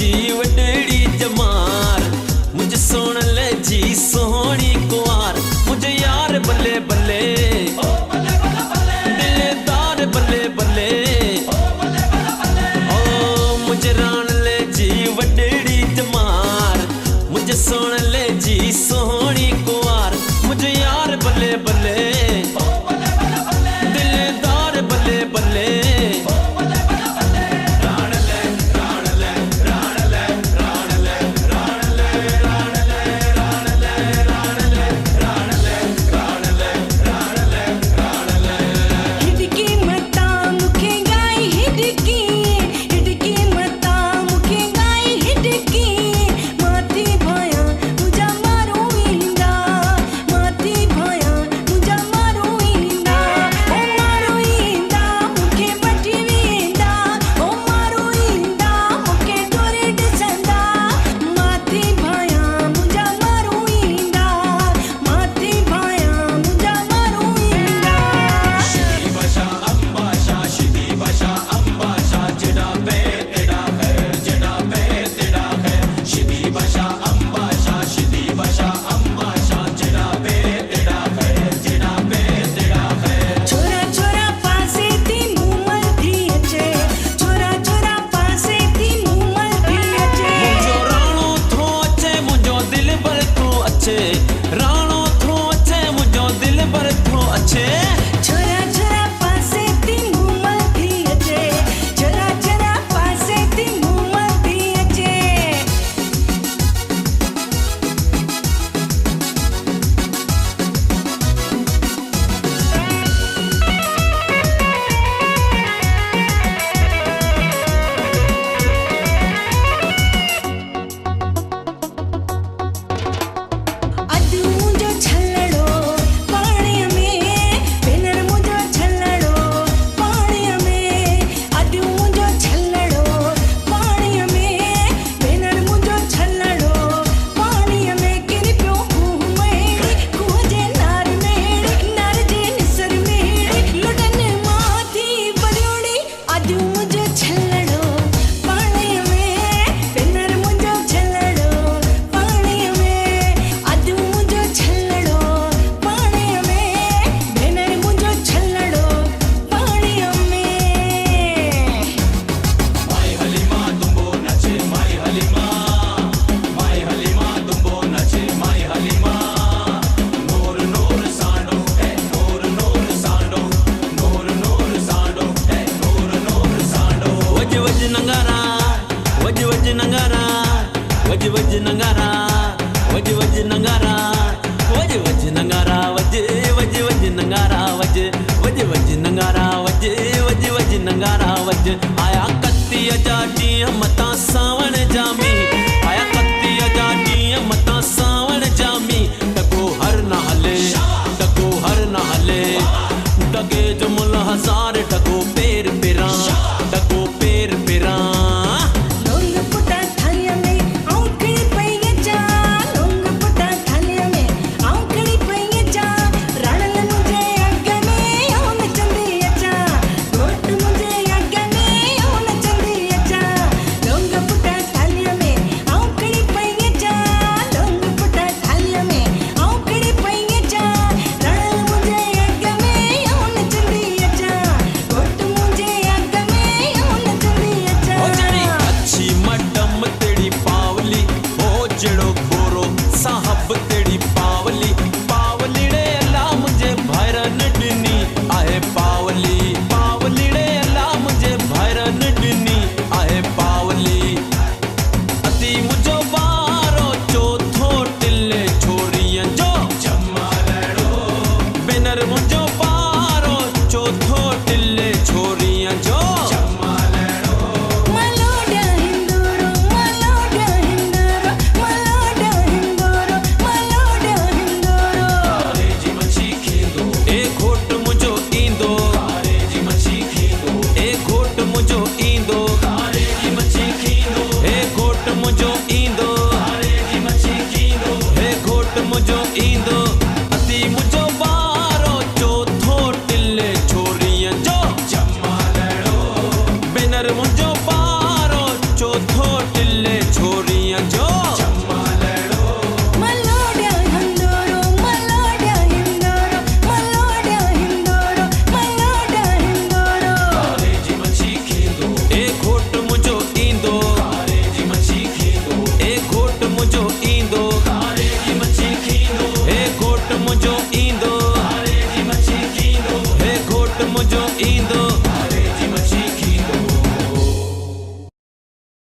जी वडेड़ी जमार, मुझे सोन ले जी सोहनी कुआर, मुझे यार बल्ले बल्ले दिलदार बल्ले बल्ले, ओ मुझे रान ले जी वडेड़ी जमार, मुझे सोन ले जी सोहनी कुआर, मुझे यार बल्ले बल्ले दिलदार बल्ले बल्ले। राणो थो अच्छे मुझो दिल पर थो अच्छे, छोरा छोरा पासे थी मुमल थी अचे, छोरा छोरा पासे थी मुमल थी अचे। वज वज नंगारा वज वज नंगारा वज वज नंगारा वज वज वज नंगारा वज वज वज नंगारा वज वज वज नंगारा वज आया कत्ती अजा ॾींहं मता